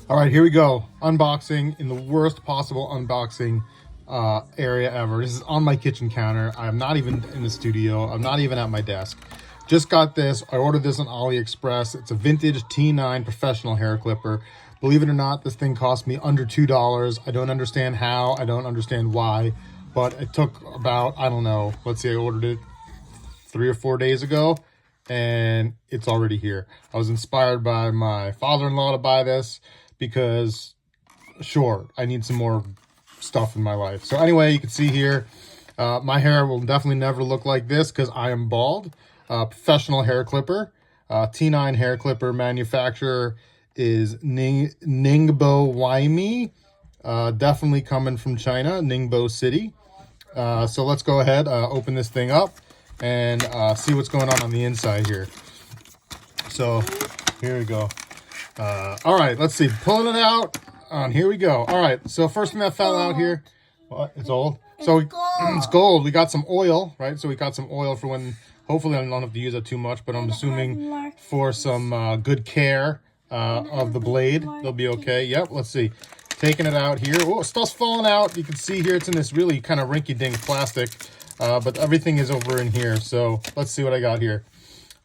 All right, here we go. Unboxing in the worst possible unboxing area ever. This is on my kitchen counter. I'm not even in the studio. I'm not even at my desk. Just got this. I ordered this on AliExpress. It's a vintage T9 professional hair clipper. Believe it or not, this thing cost me under $2. I don't understand how. I don't understand why. But it took about, I don't know, let's see, I ordered it 3 or 4 days ago and it's already here. I was inspired by my father-in-law to buy this because sure, I need some more stuff in my life. So anyway, you can see here, my hair will definitely never look like this because I am bald. Professional hair clipper, T9 hair clipper. Manufacturer is Ningbo Waimi. Definitely coming from China, Ningbo City. So let's go ahead, open this thing up and see what's going on the inside here. So here we go. All right, let's see. Pulling it out. Here we go. All right, so first thing that fell out here. What? It's old? So it's gold. We got some oil, right? So we got some oil for when, hopefully I don't have to use it too much, but I'm assuming for some good care of the blade, they'll be okay. Yep, let's see. Taking it out here. Oh, stuff's falling out. You can see here it's in this really kind of rinky-dink plastic, but everything is over in here. So let's see what I got here.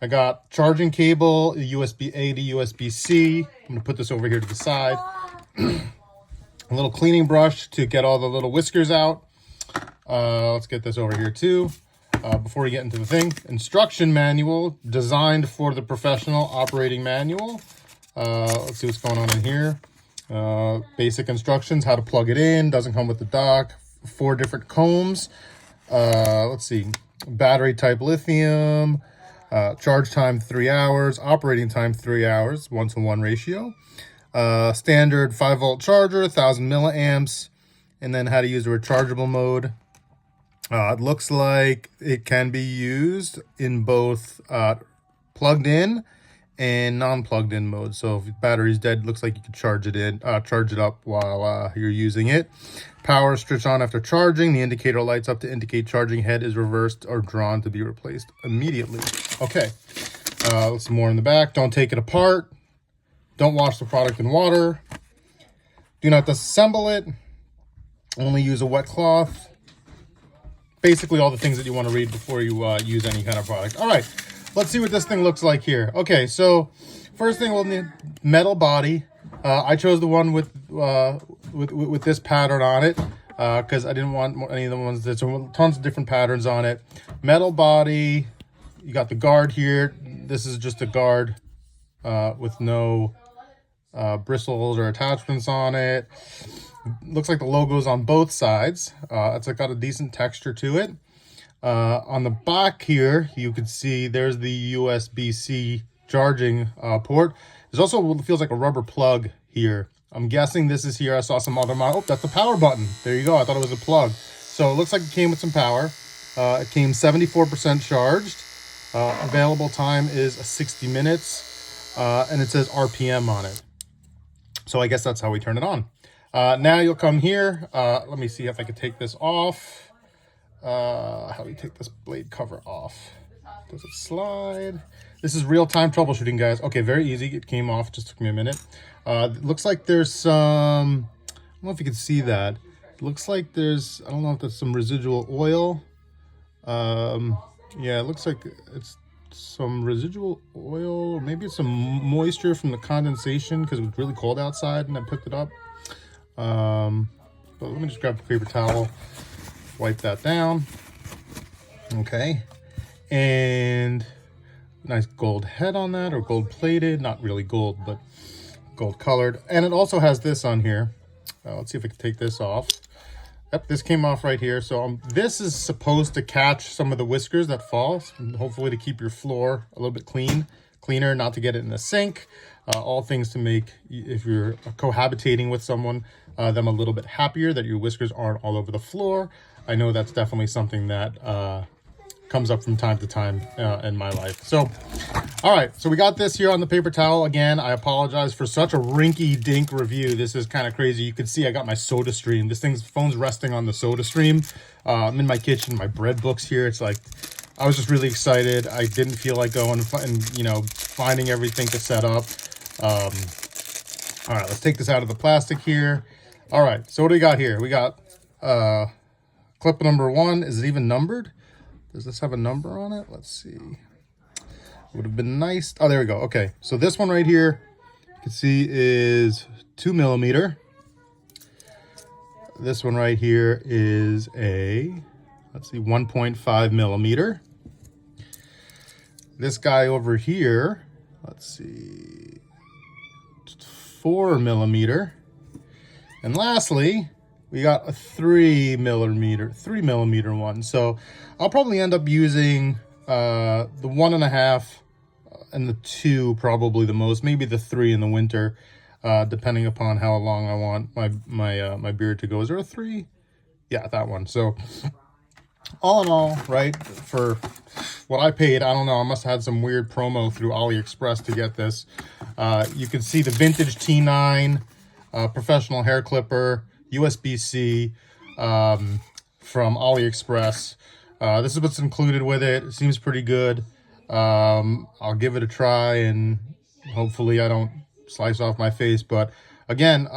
I got charging cable, USB-A to USB-C. I'm going to put this over here to the side. A little cleaning brush to get all the little whiskers out. Let's get this over here too. Before we get into the thing, instruction manual designed for the professional operating manual. Let's see what's going on in here. Basic instructions, how to plug it in. Doesn't come with the dock. 4 different combs. Let's see. Battery type lithium. Charge time 3 hours. Operating time 3 hours. 1-to-1 ratio. Standard 5-volt charger, 1000 milliamps. And then how to use a rechargeable mode. It looks like it can be used in both plugged in and non-plugged in mode. So if your battery's dead, it looks like you can charge it up while you're using it. Power switch on after charging. The indicator lights up to indicate charging head is reversed or drawn to be replaced immediately. Okay, let's see more in the back. Don't take it apart. Don't wash the product in water. Do not disassemble it. Only use a wet cloth. Basically all the things that you want to read before you use any kind of product. All right, let's see what this thing looks like here. Okay, so first thing we'll need metal body. I chose the one with this pattern on it because I didn't want any of the ones. There's tons of different patterns on it. Metal body. You got the guard here. This is just a guard with no bristles or attachments on it. Looks like the logo's on both sides. It's got a decent texture to it. On the back here, you can see there's the USB-C charging port. There's also what feels like a rubber plug here. I'm guessing this is here. I saw some other model. Oh, that's the power button. There you go. I thought it was a plug. So it looks like it came with some power. It came 74% charged. Available time is 60 minutes. And it says RPM on it. So I guess that's how we turn it on. Now you'll come here. Let me see if I can take this off. How do we take this blade cover off? Does it slide? This is real-time troubleshooting, guys. Okay, very easy. It came off. Just took me a minute. It looks like there's some, I don't know if you can see that. It looks like there's, I don't know if there's some residual oil. Yeah, it looks like it's some residual oil, or maybe it's some moisture from the condensation because it was really cold outside and I picked it up. But let me just grab a paper towel, wipe that down. Okay, and nice gold head on that, or gold plated, not really gold, but gold colored. And it also has this on here. Let's see if I can take this off. Yep, this came off right here. So this is supposed to catch some of the whiskers that fall, hopefully to keep your floor a little bit cleaner, not to get it in the sink. All things to make, if you're cohabitating with someone, them a little bit happier, that your whiskers aren't all over the floor. I know that's definitely something that comes up from time to time in my life. So, all right, so we got this here on the paper towel. Again, I apologize for such a rinky-dink review. This is kind of crazy. You can see I got my soda stream. This phone's resting on the soda stream. I'm in my kitchen, my bread book's here. It's like, I was just really excited. I didn't feel like going and finding everything to set up. All right, let's take this out of the plastic here. All right, so what do we got here? We got clip number 1. Is it even numbered? Does this have a number on it? Let's see. Would have been nice. Oh, there we go. Okay, so this one right here, you can see is 2 millimeter. This one right here is a, let's see, 1.5 millimeter. This guy over here, let's see, 4 millimeter. And lastly, we got a 3 millimeter one. So I'll probably end up using the 1.5 and the 2 probably the most, maybe the 3 in the winter, depending upon how long I want my beard to go. Is there a 3? Yeah, that one. So all in all, right, for what I paid, I don't know, I must have had some weird promo through AliExpress to get this. You can see the vintage T9 professional hair clipper, USB-C, from AliExpress. This is what's included with it. It seems pretty good. I'll give it a try, and hopefully I don't slice off my face. But again,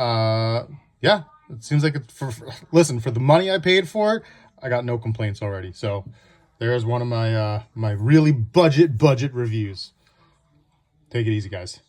yeah, it seems like it's listen, for the money I paid for it, I got no complaints already. So there's one of my my really budget reviews. Take it easy, guys.